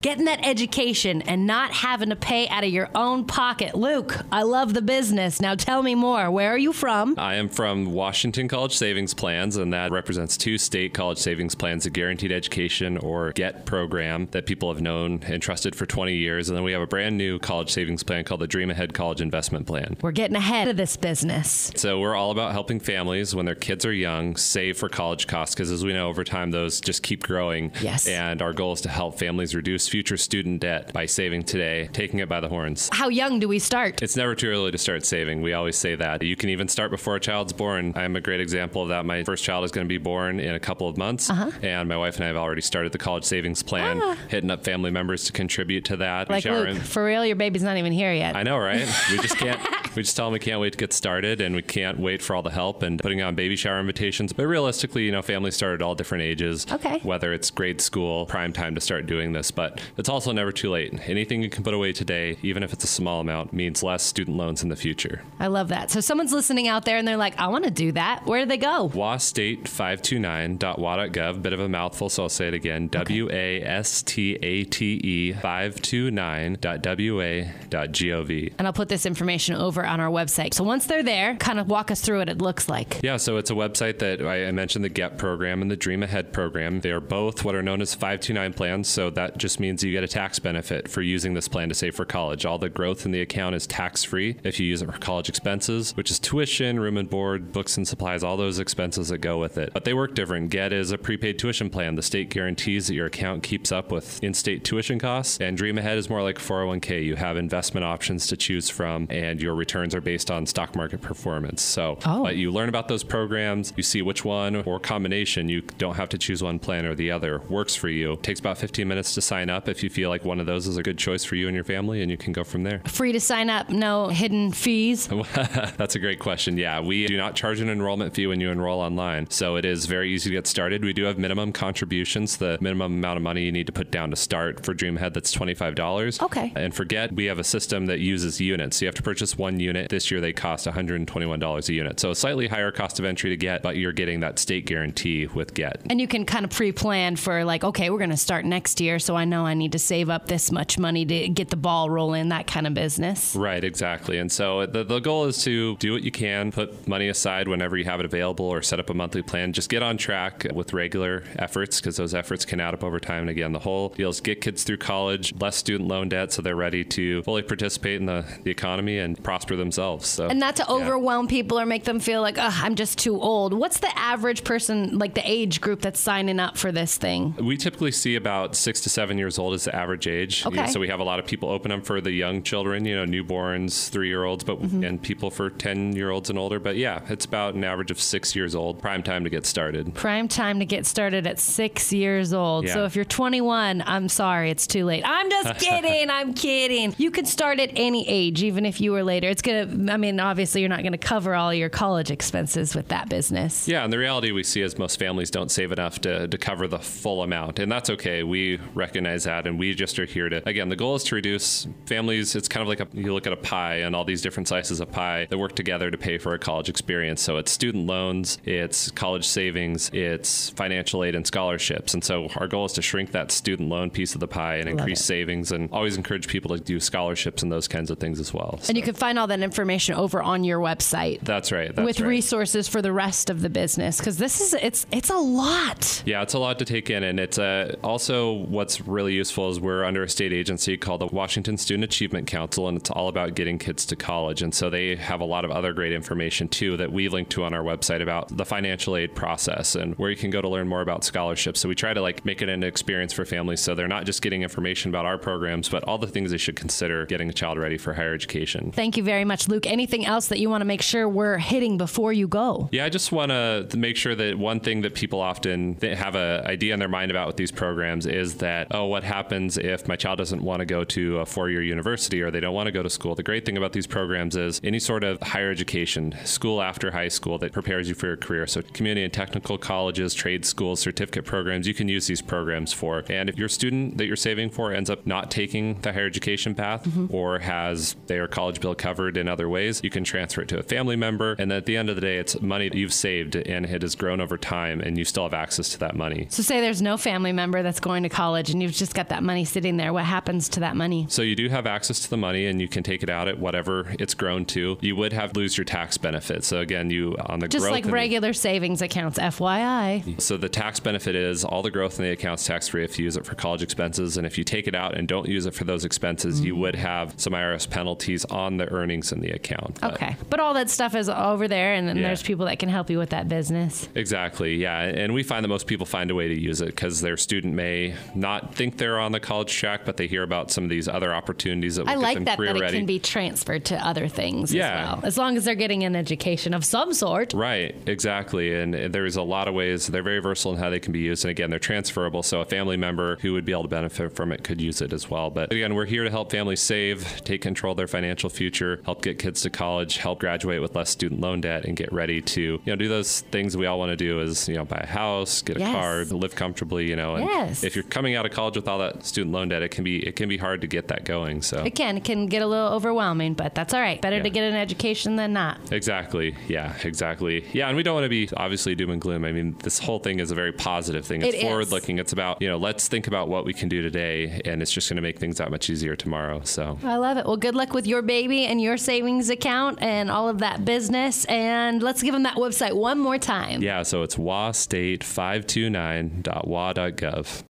getting that education and not having to pay out of your own pocket. Luke, I love the business. Now tell me more. Where are you from? I am from Washington College Savings Plans, and that represents 2 state college savings plans, the Guaranteed Education or GET program that people have known and trusted for 20 years. And then we have a brand new college savings plan called the Dream Ahead College Investment Plan. We're getting ahead of this business. So we're all about helping families when their kids are young save for college costs, because as we know, over time, those just keep growing. Yes. And our goal is to help families reduce future student debt by saving today, taking it by the horns. How young do we start? It's never too early to start saving. We always say that. You can even start before a child's born. I'm a great example of that. My first child is going to be born in a couple of months, and my wife and I have already started the college savings plan, hitting up family members to contribute to that. Like, Luke, for real, your baby's not even here yet. I know, right? We just can't. We just tell them we can't wait to get started, and we can't wait for all the help and putting on baby shower invitations. But realistically, families start at all different ages. Okay. Whether it's grade school, prime time to start doing this. But it's also never too late. Anything you can put away today, even if it's a small amount, means less student loans in the future. I love that. So someone's listening out there and they're like, I want to do that. Where do they go? wastate529.wa.gov. Bit of a mouthful, so I'll say it again. Okay. WASTATE 529.wa.gov. And I'll put this information over on our website. So once they're there, kind of walk us through what it looks like. Yeah, so it's a website that I mentioned, the GET program and the Dream Ahead program. They are both what are known as 529 plans, so that just means you get a tax benefit for using this plan to save for college. All the growth in the account is tax-free if you use it for college expenses, which is tuition, room and board, books and supplies, all those expenses that go with it. But they work different. GET is a prepaid tuition plan. The state guarantees that your account keeps up with in-state tuition costs, and Dream Ahead is more like 401k. You have investment options to choose from, and your returns are based on stock market performance. So but you learn about those programs, you see which one or combination, you don't have to choose one plan or the other, works for you. It takes about 15 minutes to sign up if you feel like one of those is a good choice for you and your family, and you can go from there. Free to sign up, no hidden fees? That's a great question. Yeah, we do not charge an enrollment fee when you enroll online, so it is very easy to get started. We do have minimum contributions. The minimum amount of money you need to put down to start for Dream Ahead, that's $25. Okay. And for GET, we have a system that uses units. So you have to purchase one unit. This year they cost $121 a unit. So a slightly higher cost of entry to GET, but you're getting that state guarantee with GET. And you can kind of pre-plan for like, okay, we're going to start next year, so I know I need to save up this much money to get the ball rolling, that kind of business. Right, exactly. And so the goal is to do what you can, put money aside whenever you have it available, or set up a monthly plan. Just get on track with regular efforts, because those efforts can add up over time. And again, the whole deal is get kids through college, less student loan debt, so they're ready to fully participate in the economy and prosper themselves. So, and not to overwhelm people or make them feel like, oh, I'm just too old. What's the average person, like the age group that's signing up for this thing? We typically see about 6 to 7 years old is the average age. Okay. So we have a lot of people open them for the young children, newborns, 3-year-olds, but and people for 10-year-olds and older. But yeah, it's about an average of 6 years old. Prime time to get started. Prime time to get started at 6 years old. Yeah. So if you're 21, I'm sorry, it's too late. I'm just kidding. I'm kidding. You can start at any age, even if you were later. It's going to, obviously you're not going to cover all your college expenses with that business. Yeah, and the reality we see is most families don't save enough to cover the full amount, and that's okay. We recognize that, and we just are here to, again, the goal is to reduce families. It's kind of like you look at a pie and all these different slices of pie that work together to pay for a college experience. So it's student loans, it's college savings, it's financial aid and scholarships. And so our goal is to shrink that student loan piece of the pie and increase savings, and always encourage people to do scholarships and those kinds of things as well. So. And you can find all that information over on your website. That's right. With resources for the rest of the business, because this is it's a lot. Yeah, it's a lot to take in, and it's also what's really useful is we're under a state agency called the Washington Student Achievement Council, and it's all about getting kids to college. And so they have a lot of other great information too that we link to on our website about the financial aid process and where you can go to learn more about scholarships. So we try to make it an experience for families, so they're not just getting information about our programs, but all the things they should consider getting a child ready for higher education. Thank you very much, Luke. Anything else that you want to make sure we're hitting before you go? Yeah, I just want to make sure that one thing that people often have an idea in their mind about with these programs is that, oh, what happens if my child doesn't want to go to a 4-year university or they don't want to go to school? The great thing about these programs is any sort of higher education, school after high school that prepares you for your career. So community and technical colleges, trade schools, certificate programs, you can use these programs for. And if your student that you're saving for ends up not taking the higher education path or has their college bill covered in other ways, you can transfer it to a family member. And then at the end of the day, it's money that you've saved and it has grown over time, and you still have access to that money. So say there's no family member that's going to college and you've just just got that money sitting there. What happens to that money? So you do have access to the money, and you can take it out at whatever it's grown to. You would have to lose your tax benefit. So again, you on the just growth like regular savings accounts, FYI. So the tax benefit is all the growth in the account's tax-free if you use it for college expenses. And if you take it out and don't use it for those expenses, you would have some IRS penalties on the earnings in the account. Okay. But all that stuff is over there, and then there's people that can help you with that business. Exactly. Yeah. And we find that most people find a way to use it because their student may not think they're on the college track, but they hear about some of these other opportunities that will get them career ready. It can be transferred to other things as well, as long as they're getting an education of some sort. Right. Exactly. And there's a lot of ways. They're very versatile in how they can be used. And again, they're transferable. So a family member who would be able to benefit from it could use it as well. But again, we're here to help families save, take control of their financial future, help get kids to college, help graduate with less student loan debt, and get ready to, do those things we all want to do is, buy a house, get a car, live comfortably, and if you're coming out of college with all that student loan debt, it can be hard to get that going. So it can get a little overwhelming, but that's all right. Better to get an education than not. Exactly. Yeah, exactly. Yeah. And we don't want to be obviously doom and gloom. I mean, this whole thing is a very positive thing. It's forward looking. It's about, let's think about what we can do today, and it's just going to make things that much easier tomorrow. So I love it. Well, good luck with your baby and your savings account and all of that business. And let's give them that website one more time. Yeah. So it's wastate529.wa.gov.